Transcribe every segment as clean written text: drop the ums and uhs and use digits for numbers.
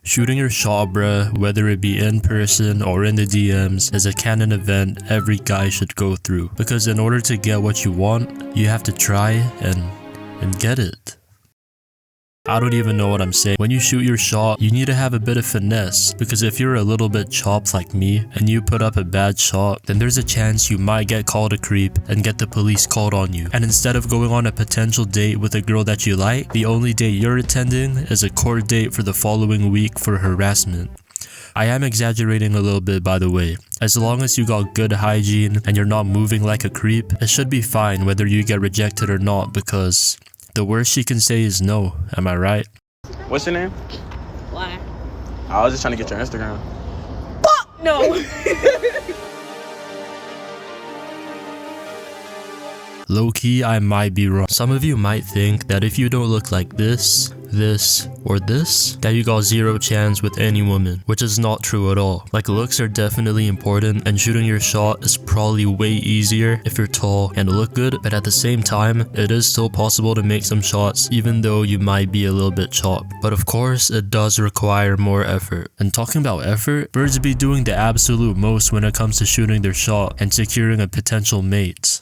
Shooting your shot, bruh, whether it be in person or in the DMs, is a canon event every guy should go through. Because in order to get what you want, you have to try and get it. I don't even know what I'm saying. When you shoot your shot, you need to have a bit of finesse, because if you're a little bit chopped like me and you put up a bad shot, then there's a chance you might get called a creep and get the police called on you. And instead of going on a potential date with a girl that you like, the only date you're attending is a court date for the following week for harassment. I am exaggerating a little bit, by the way. As long as you got good hygiene and you're not moving like a creep, it should be fine whether you get rejected or not, because the worst she can say is no. Am I right? What's your name? Why? I was just trying to get your Instagram. Fuck no! Low-key, I might be wrong. Some of you might think that if you don't look like this, or this, that you got zero chance with any woman, which is not true at all. Like, looks are definitely important, and shooting your shot is probably way easier if you're tall and look good, but at the same time, it is still possible to make some shots even though you might be a little bit chopped. But of course, it does require more effort. And talking about effort, birds be doing the absolute most when it comes to shooting their shot and securing a potential mate.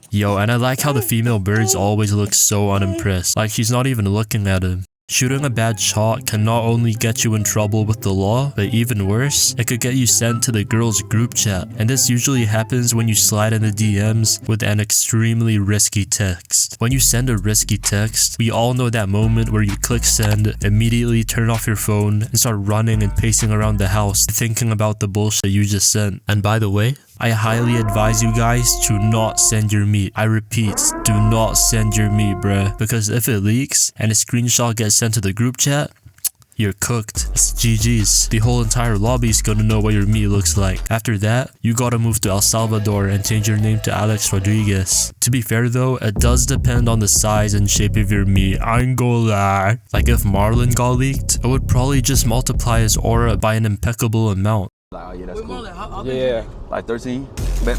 Yo, and I like how the female birds always look so unimpressed, like she's not even looking at him. Shooting a bad shot can not only get you in trouble with the law, but even worse, it could get you sent to the girls' group chat. And this usually happens when you slide in the DMs with an extremely risky text. When you send a risky text, we all know that moment where you click send, immediately turn off your phone, and start running and pacing around the house thinking about the bullshit you just sent. And by the way, I highly advise you guys to not send your meat. I repeat, do not send your meat, bruh. Because if it leaks and a screenshot gets sent to the group chat, you're cooked. It's GG's. The whole entire lobby is gonna know what your meat looks like. After that, you gotta move to El Salvador and change your name to Alex Rodriguez. To be fair though, it does depend on the size and shape of your meat. I ain't gonna lie. Like if Marlon got leaked, it would probably just multiply his aura by an impeccable amount. Like, oh yeah, that's cool. Yeah, like 13. Like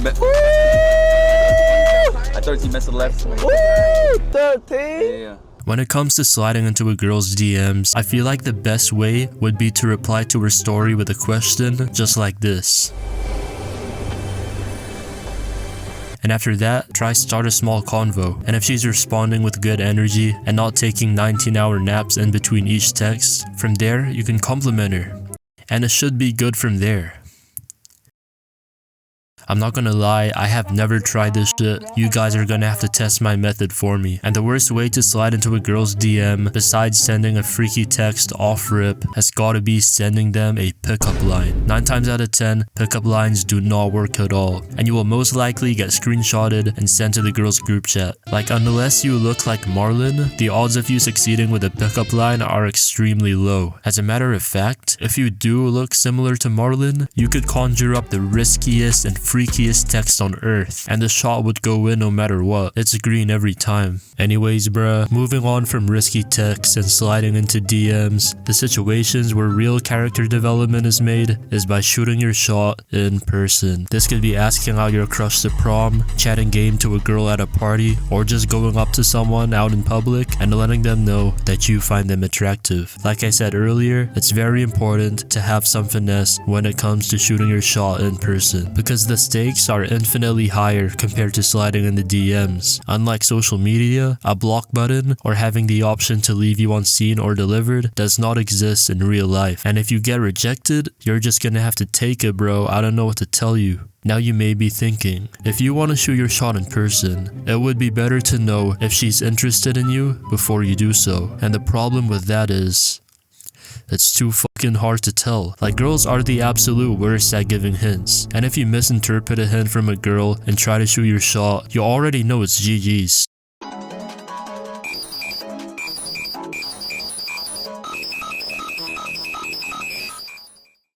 13 mess to the left. Woo! 13? Yeah. When it comes to sliding into a girl's DMs, I feel like the best way would be to reply to her story with a question just like this. And after that, try start a small convo. And if she's responding with good energy and not taking 19-hour naps in between each text, from there you can compliment her. And it should be good from there. I'm not gonna lie, I have never tried this shit. You guys are gonna have to test my method for me. And the worst way to slide into a girl's DM, besides sending a freaky text off rip, has gotta be sending them a pickup line. 9 times out of 10, pickup lines do not work at all. And you will most likely get screenshotted and sent to the girl's group chat. Like, unless you look like Marlon, the odds of you succeeding with a pickup line are extremely low. As a matter of fact, if you do look similar to Marlon, you could conjure up the riskiest and freakiest text on earth, and the shot would go in no matter what. It's green every time. Anyways, bruh, moving on from risky texts and sliding into DMs, the situations where real character development is made is by shooting your shot in person. This could be asking out your crush to prom, chatting game to a girl at a party, or just going up to someone out in public and letting them know that you find them attractive. Like I said earlier, it's very important to have some finesse when it comes to shooting your shot in person, because the stakes are infinitely higher compared to sliding in the DMs. Unlike social media, a block button or having the option to leave you unseen or delivered does not exist in real life. And if you get rejected, you're just gonna have to take it, bro. I don't know what to tell you. Now you may be thinking, if you want to shoot your shot in person, it would be better to know if she's interested in you before you do so. And the problem with that is, it's too fucking hard to tell. Like, girls are the absolute worst at giving hints. And if you misinterpret a hint from a girl and try to shoot your shot, you already know it's GG's.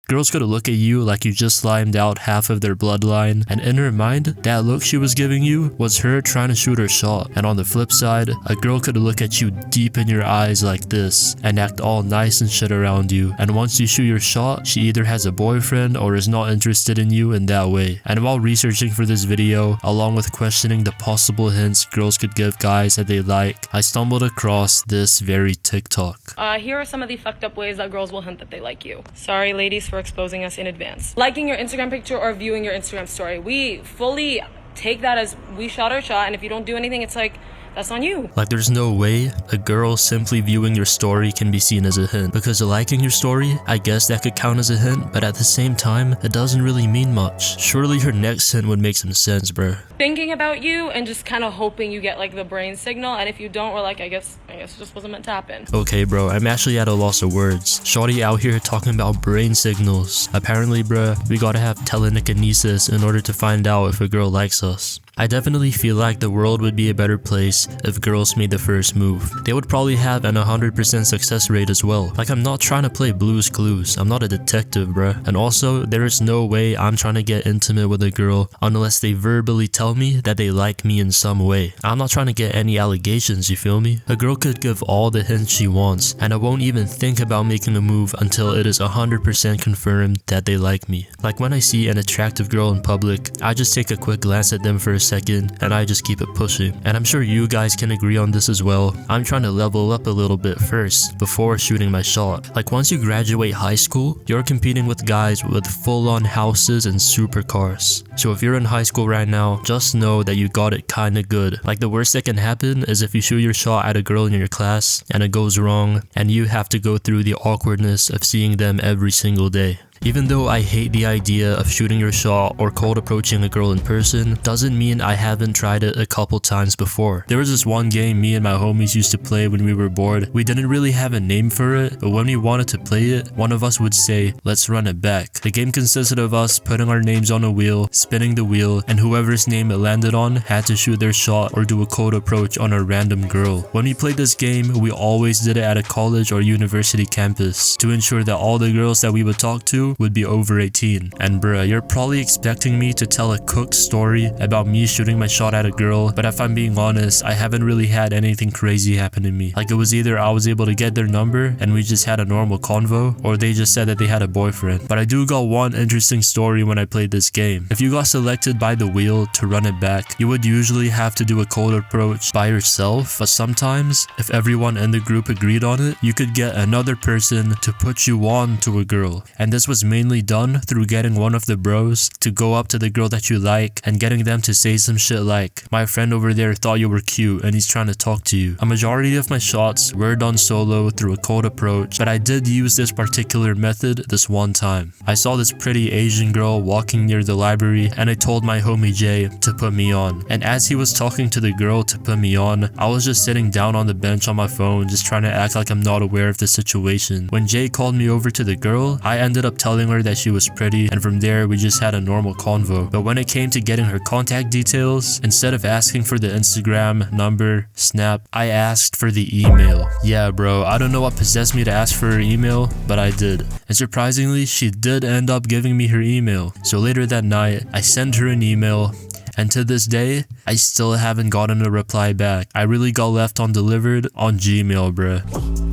Girls could look at you like you just slimed out half of their bloodline, and in her mind, that look she was giving you was her trying to shoot her shot. And on the flip side, a girl could look at you deep in your eyes like this and act all nice and shit around you. And once you shoot your shot, she either has a boyfriend or is not interested in you in that way. And while researching for this video, along with questioning the possible hints girls could give guys that they like, I stumbled across this very TikTok. Here are some of the fucked up ways that girls will hint that they like you. Sorry ladies for exposing us in advance. Liking your Instagram picture or viewing your Instagram story. We fully take that as we shot our shot, and if you don't do anything, it's like, that's on you. Like there's no way a girl simply viewing your story can be seen as a hint. Because liking your story, I guess that could count as a hint, but at the same time, it doesn't really mean much. Surely her next hint would make some sense, bruh. Thinking about you and just kind of hoping you get like the brain signal, and if you don't, we're like, I guess it just wasn't meant to happen. Okay bro, I'm actually at a loss of words. Shawty out here talking about brain signals. Apparently bruh, we gotta have telekinesis in order to find out if a girl likes us. I definitely feel like the world would be a better place if girls made the first move. They would probably have an 100% success rate as well. Like I'm not trying to play Blue's Clues, I'm not a detective bruh. And also, there is no way I'm trying to get intimate with a girl unless they verbally tell me that they like me in some way. I'm not trying to get any allegations, you feel me? A girl could give all the hints she wants, and I won't even think about making a move until it is 100% confirmed that they like me. Like when I see an attractive girl in public, I just take a quick glance at them for a second and I just keep it pushing. And I'm sure you guys can agree on this as well. I'm trying to level up a little bit first before shooting my shot. Like once you graduate high school, you're competing with guys with full-on houses and supercars. So if you're in high school right now, just know that you got it kinda good. Like the worst that can happen is if you shoot your shot at a girl in your class and it goes wrong and you have to go through the awkwardness of seeing them every single day. Even though I hate the idea of shooting your shot or cold approaching a girl in person, doesn't mean I haven't tried it a couple times before. There was this one game me and my homies used to play when we were bored. We didn't really have a name for it, but when we wanted to play it, one of us would say, let's run it back. The game consisted of us putting our names on a wheel, spinning the wheel, and whoever's name it landed on had to shoot their shot or do a cold approach on a random girl. When we played this game, we always did it at a college or university campus to ensure that all the girls that we would talk to would be over 18. And bruh, you're probably expecting me to tell a cooked story about me shooting my shot at a girl, but if I'm being honest, I haven't really had anything crazy happen to me. Like it was either I was able to get their number and we just had a normal convo, or they just said that they had a boyfriend. But I do got one interesting story when I played this game. If you got selected by the wheel to run it back, you would usually have to do a cold approach by yourself, but sometimes if everyone in the group agreed on it, you could get another person to put you on to a girl. And this was mainly done through getting one of the bros to go up to the girl that you like and getting them to say some shit like, my friend over there thought you were cute and he's trying to talk to you. A majority of my shots were done solo through a cold approach, but I did use this particular method this one time. I saw this pretty Asian girl walking near the library and I told my homie Jay to put me on. And as he was talking to the girl to put me on, I was just sitting down on the bench on my phone just trying to act like I'm not aware of the situation. When Jay called me over to the girl, I ended up telling her that she was pretty, and from there we just had a normal convo. But when it came to getting her contact details, instead of asking for the Instagram, number, snap, I asked for the email. Yeah bro, I don't know what possessed me to ask for her email, but I did. And surprisingly, she did end up giving me her email. So later that night, I sent her an email, and to this day, I still haven't gotten a reply back. I really got left undelivered on Gmail, bruh.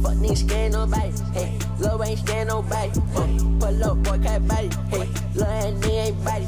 Fuck niggas scared nobody, hey, love ain't scared nobody, pull up, boy, can't body, hey, love ain't body.